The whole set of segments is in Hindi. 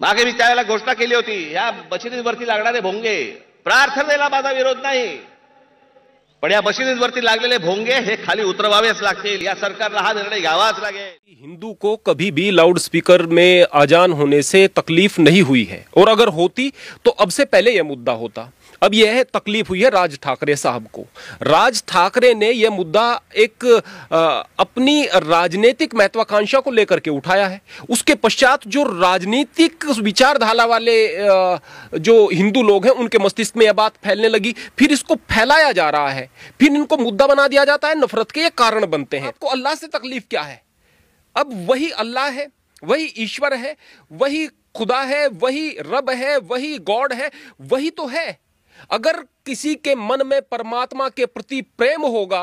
मागे मी त्यावेळेला घोषणा केली होती, या मशिदींवरती लागणारे भोंगे प्रार्थनेला माझा विरोध नाही, पण या मशिदींवरती लागलेले भोंगे हे खाली उतरवावेच लागतील। या सरकारला हा निर्णय घ्यावाच लागेल। हिंदू को कभी भी लाउड स्पीकर में अजान होने से तकलीफ नहीं हुई है, और अगर होती तो अब से पहले यह मुद्दा होता। अब यह तकलीफ हुई है राज ठाकरे साहब को। राज ठाकरे ने यह मुद्दा एक अपनी राजनीतिक महत्वाकांक्षा को लेकर के उठाया है। उसके पश्चात जो राजनीतिक विचारधारा वाले जो हिंदू लोग हैं उनके मस्तिष्क में यह बात फैलने लगी, फिर इसको फैलाया जा रहा है, फिर इनको मुद्दा बना दिया जाता है, नफरत के ये कारण बनते हैं। आपको अल्लाह से तकलीफ क्या है? अब वही अल्लाह है, वही ईश्वर है, वही खुदा है, वही रब है, वही गॉड है, वही तो है। अगर किसी के मन में परमात्मा के प्रति प्रेम होगा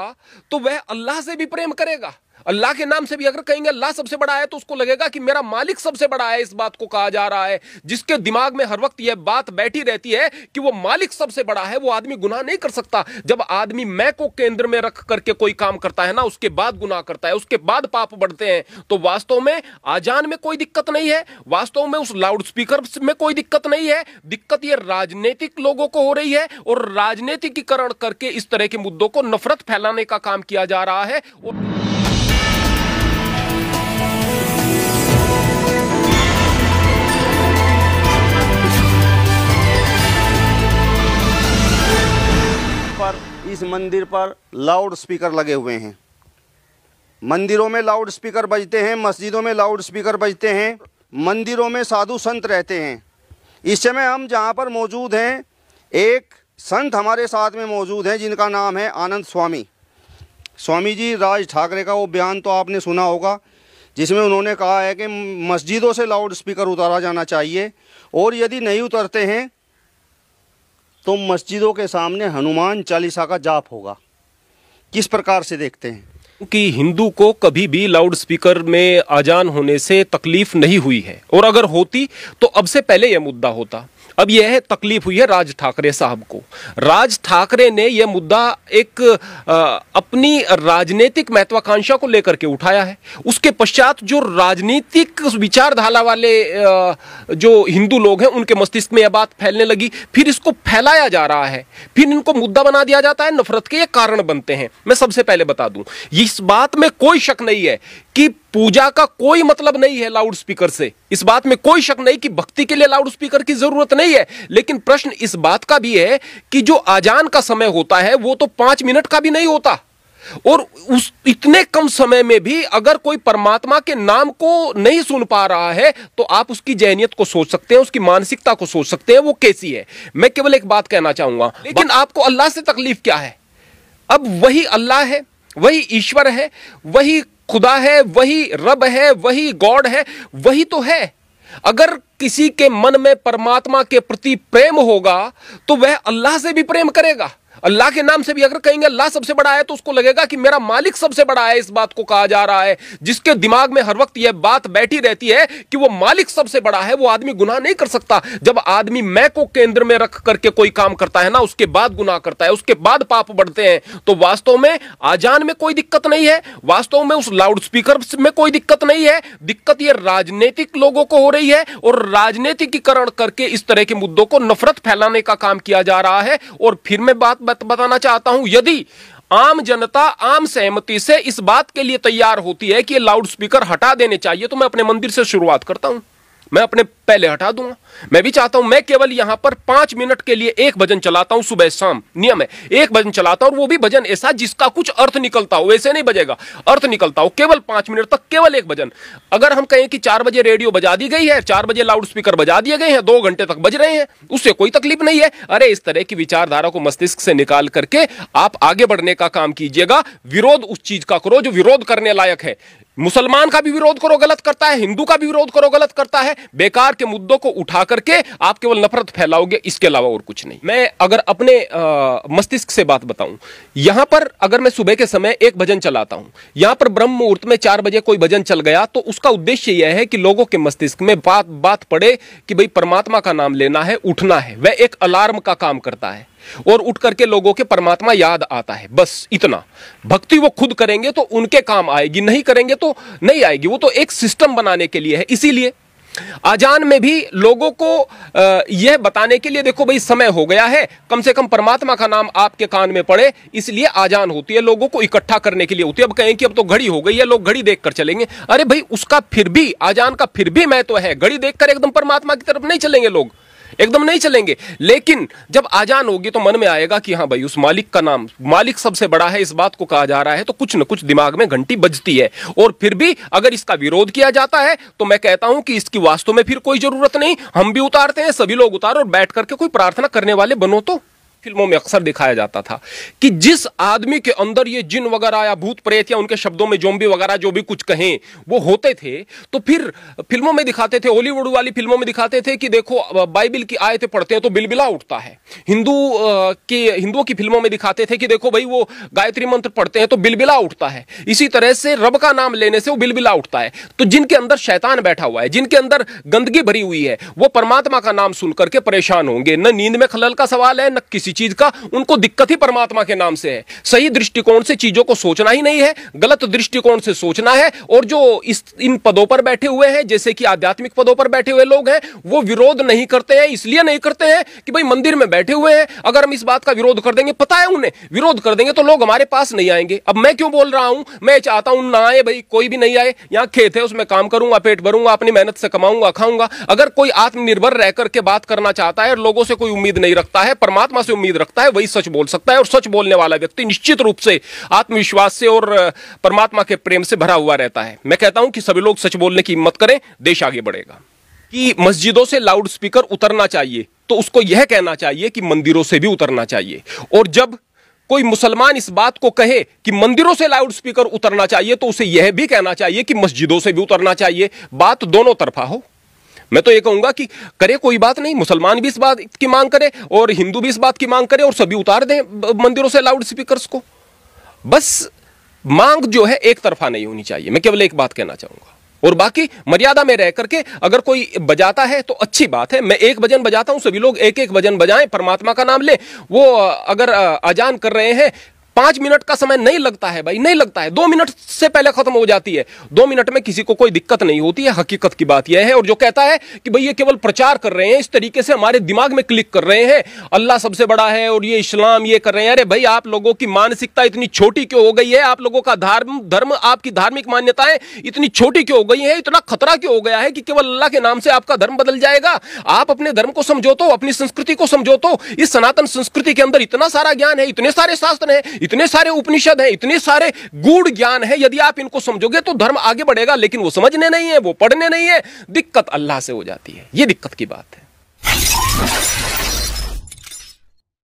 तो वह अल्लाह से भी प्रेम करेगा। अल्लाह के नाम से भी अगर कहेंगे अल्लाह सबसे बड़ा है तो उसको लगेगा कि मेरा मालिक सबसे बड़ा है। इस बात को कहा जा रहा है। जिसके दिमाग में हर वक्त यह बात बैठी रहती है कि वो मालिक सबसे बड़ा है, वो आदमी गुनाह नहीं कर सकता। जब आदमी मैं को केंद्र में रख करके कोई काम करता है ना, उसके बाद गुनाह करता है, उसके बाद पाप बढ़ते हैं। तो वास्तव में आजान में कोई दिक्कत नहीं है, वास्तव में उस लाउड स्पीकर में कोई दिक्कत नहीं है। दिक्कत ये राजनीतिक लोगों को हो रही है, और राजनीतिकीकरण करके इस तरह के मुद्दों को नफरत फैलाने का काम किया जा रहा है। इस मंदिर पर लाउड स्पीकर लगे हुए हैं। मंदिरों में लाउड स्पीकर बजते हैं, मस्जिदों में लाउड स्पीकर बजते हैं, मंदिरों में साधु संत रहते हैं। इस समय हम जहां पर मौजूद हैं, एक संत हमारे साथ में मौजूद हैं जिनका नाम है आनंद स्वामी। स्वामी जी, राज ठाकरे का वो बयान तो आपने सुना होगा जिसमें उन्होंने कहा है कि मस्जिदों से लाउड स्पीकर उतारा जाना चाहिए, और यदि नहीं उतरते हैं तो मस्जिदों के सामने हनुमान चालीसा का जाप होगा। किस प्रकार से देखते हैं कि हिंदू को कभी भी लाउड स्पीकर में अजान होने से तकलीफ नहीं हुई है, और अगर होती तो अब से पहले यह मुद्दा होता। अब यह तकलीफ हुई है राज ठाकरे साहब को। राज ठाकरे ने यह मुद्दा एक अपनी राजनीतिक महत्वाकांक्षा को लेकर के उठाया है। उसके पश्चात जो राजनीतिक विचारधारा वाले जो हिंदू लोग हैं उनके मस्तिष्क में यह बात फैलने लगी, फिर इसको फैलाया जा रहा है, फिर इनको मुद्दा बना दिया जाता है, नफरत के ये कारण बनते हैं। मैं सबसे पहले बता दूं, इस बात में कोई शक नहीं है कि पूजा का कोई मतलब नहीं है लाउड स्पीकर से। इस बात में कोई शक नहीं कि भक्ति के लिए लाउड स्पीकर की जरूरत नहीं है। लेकिन प्रश्न इस बात का भी है कि जो आजान का समय होता है वो तो 5 मिनट का भी नहीं होता, और उस इतने कम समय में भी अगर कोई परमात्मा के नाम को नहीं सुन पा रहा है तो आप उसकी जहनियत को सोच सकते हैं, उसकी मानसिकता को सोच सकते हैं वो कैसी है। मैं केवल एक बात कहना चाहूंगा, लेकिन आपको अल्लाह से तकलीफ क्या है? अब वही अल्लाह है, वही ईश्वर है, वही खुदा है, वही रब है, वही गॉड है, वही तो है। अगर किसी के मन में परमात्मा के प्रति प्रेम होगा तो वह अल्लाह से भी प्रेम करेगा। अल्लाह के नाम से भी अगर कहेंगे अल्लाह सबसे बड़ा है तो उसको लगेगा कि मेरा मालिक सबसे बड़ा है। इस बात को कहा जा रहा है। जिसके दिमाग में हर वक्त यह बात बैठी रहती है कि वो मालिक सबसे बड़ा है, वो आदमी गुनाह नहीं कर सकता। जब आदमी मैं को केंद्र में रख करके कोई काम करता है ना, उसके बाद गुनाह करता है, उसके बाद पाप बढ़ते हैं। तो वास्तव में आजान में कोई दिक्कत नहीं है, वास्तव में उस लाउड स्पीकर में कोई दिक्कत नहीं है। दिक्कत यह राजनीतिक लोगों को हो रही है, और राजनीतिकीकरण करके इस तरह के मुद्दों को नफरत फैलाने का काम किया जा रहा है। और फिर मैं बात बताना चाहता हूं, यदि आम जनता आम सहमति से इस बात के लिए तैयार होती है कि ये लाउड स्पीकर हटा देने चाहिए, तो मैं अपने मंदिर से शुरुआत करता हूं। मैं अपने पहले हटा दूंगा। मैं भी चाहता हूं, मैं केवल यहां पर 5 मिनट के लिए एक भजन चलाता हूं, सुबह शाम नियम है, एक भजन चलाता हूं, और वो भी भजन ऐसा जिसका कुछ अर्थ निकलता हो। वैसे नहीं बजेगा, अर्थ निकलता हो। केवल 5 मिनट तक केवल एक भजन। अगर हम कहें कि 4 बजे रेडियो बजा दी गई है, 4 बजे लाउड स्पीकर बजा दिए गए हैं, 2 घंटे तक बज रहे हैं, उससे कोई तकलीफ नहीं है। अरे इस तरह की विचारधारा को मस्तिष्क से निकाल करके आप आगे बढ़ने का काम कीजिएगा। विरोध उस चीज का करो जो विरोध करने लायक है। मुसलमान का भी विरोध करो, गलत करता है, हिंदू का भी विरोध करो, गलत करता है। बेकार के मुद्दों को उठा करके आप केवल नफरत फैलाओगे, इसके अलावा और कुछ नहीं। मैं अगर अपने मस्तिष्क से बात बताऊं, यहां पर अगर मैं सुबह के समय एक भजन चलाता हूं, यहां पर ब्रह्म मुहूर्त में 4 बजे कोई भजन चल गया, तो उसका उद्देश्य यह है कि लोगों के मस्तिष्क में बात पड़े कि भाई परमात्मा का नाम लेना है, उठना है। वह एक अलार्म का काम करता है, और उठ करके लोगों के परमात्मा याद आता है, बस इतना। भक्ति वो खुद करेंगे तो उनके काम आएगी, नहीं करेंगे तो नहीं आएगी। वो तो एक सिस्टम बनाने के लिए है। इसीलिए आजान में भी लोगों को यह बताने के लिए, देखो भाई समय हो गया है, कम से कम परमात्मा का नाम आपके कान में पड़े, इसलिए आजान होती है, लोगों को इकट्ठा करने के लिए होती है। अब कहें कि अब तो घड़ी हो गई है, लोग घड़ी देखकर चलेंगे, अरे भाई उसका फिर भी, आजान का फिर भी महत्व है। घड़ी देखकर एकदम परमात्मा की तरफ नहीं चलेंगे लोग, एकदम नहीं चलेंगे, लेकिन जब आजान होगी तो मन में आएगा कि हाँ भाई उस मालिक का नाम, मालिक सबसे बड़ा है, इस बात को कहा जा रहा है, तो कुछ न कुछ दिमाग में घंटी बजती है। और फिर भी अगर इसका विरोध किया जाता है तो मैं कहता हूं कि इसकी वास्तव में फिर कोई जरूरत नहीं, हम भी उतारते हैं, सभी लोग उतारो और बैठ करके कोई प्रार्थना करने वाले बनो। तो फिल्मों में अक्सर दिखाया जाता था कि जिस आदमी के अंदर ये जिन वगैरह या भूत प्रेत या उनके शब्दों में ज़ॉम्बी वगैरह जो भी कुछ कहें वो होते थे, तो फिर फिल्मों में दिखाते थे, हॉलीवुड वाली फिल्मों में दिखाते थे कि देखो बाइबल की आयतें पढ़ते हैं तो बिलबिला उठता है। हिंदुओं की फिल्मों में दिखाते थे कि देखो भाई वो गायत्री मंत्र पढ़ते हैं तो बिलबिला उठता है। इसी तरह से रब का नाम लेने से वो बिलबिला उठता है। तो जिनके अंदर शैतान बैठा हुआ है, जिनके अंदर गंदगी भरी हुई है, वो परमात्मा का नाम सुन करके परेशान होंगे। न नींद में खलल का सवाल है, न किसी चीज का, उनको दिक्कत ही परमात्मा के नाम से है। सही दृष्टिकोण से चीजों को सोचना ही नहीं है, गलत दृष्टिकोण से सोचना है। और जो इन पदों पर बैठे हुए हैं, जैसे कि आध्यात्मिक पदों पर बैठे हुए लोग हैं, वो विरोध नहीं करते हैं, इसलिए नहीं करते हैं कि भाई मंदिर में बैठे हुए हैं, अगर हम इस बात का विरोध कर देंगे, पता है उन्हें विरोध कर देंगे तो लोग हमारे पास नहीं आएंगे। अब मैं क्यों बोल रहा हूं, मैं चाहता हूं ना आए भाई, कोई भी नहीं आए, यहां खेत है उसमें काम करूंगा, पेट भरूंगा, अपनी मेहनत से कमाऊंगा, खाऊंगा। अगर कोई आत्मनिर्भर रह करके बात करना चाहता है और लोगों से कोई उम्मीद नहीं रखता है, परमात्मा से उम्मीद रखता है, वही सच बोल सकता है। और सच बोलने वाला व्यक्ति निश्चित रूप से आत्मविश्वास से और परमात्मा के प्रेम से भरा हुआ रहता है। मैं कहता हूं कि सभी लोग सच बोलने की हिम्मत करें, देश आगे बढ़ेगा। कि मस्जिदों से लाउड स्पीकर उतरना चाहिए तो उसको यह कहना चाहिए कि मंदिरों से भी उतरना चाहिए। और जब कोई मुसलमान इस बात को कहे कि मंदिरों से लाउड स्पीकर उतरना चाहिए तो उसे यह भी कहना चाहिए कि मस्जिदों से भी उतरना चाहिए। बात दोनों तरफा हो। मैं तो ये कहूंगा कि करे, कोई बात नहीं, मुसलमान भी इस बात की मांग करे और हिंदू भी इस बात की मांग करे और सभी उतार दें मंदिरों से लाउड स्पीकर्स को। बस मांग जो है एक तरफा नहीं होनी चाहिए। मैं केवल एक बात कहना चाहूंगा, और बाकी मर्यादा में रह करके अगर कोई बजाता है तो अच्छी बात है। मैं एक भजन बजाता हूं, सभी लोग एक एक भजन बजाएं, परमात्मा का नाम ले। वो अगर अजान कर रहे हैं, 5 मिनट का समय नहीं लगता है भाई, नहीं लगता है, 2 मिनट से पहले खत्म हो जाती है। 2 मिनट में किसी को कोई दिक्कत नहीं होती है। हकीकत की बात यह है। और जो कहता है कि भाई ये केवल प्रचार कर रहे हैं, इस तरीके से हमारे दिमाग में क्लिक कर रहे हैं, अल्लाह सबसे बड़ा है और ये इस्लाम ये कर रहे हैं, अरे भाई आप लोगों की मानसिकता इतनी छोटी क्यों हो गई है? आप लोगों का धर्म आपकी धार्मिक मान्यताएं इतनी छोटी क्यों हो गई है? इतना खतरा क्यों हो गया है कि केवल अल्लाह के नाम से आपका धर्म बदल जाएगा? आप अपने धर्म को समझो तो, अपनी संस्कृति को समझो तो। इस सनातन संस्कृति के अंदर इतना सारा ज्ञान है, इतने सारे शास्त्र हैं, इतने सारे उपनिषद है, इतने सारे गूढ़ ज्ञान है। यदि आप इनको समझोगे तो धर्म आगे बढ़ेगा, लेकिन वो समझने नहीं है, वो पढ़ने नहीं है, दिक्कत अल्लाह से हो जाती है। ये दिक्कत की बात है।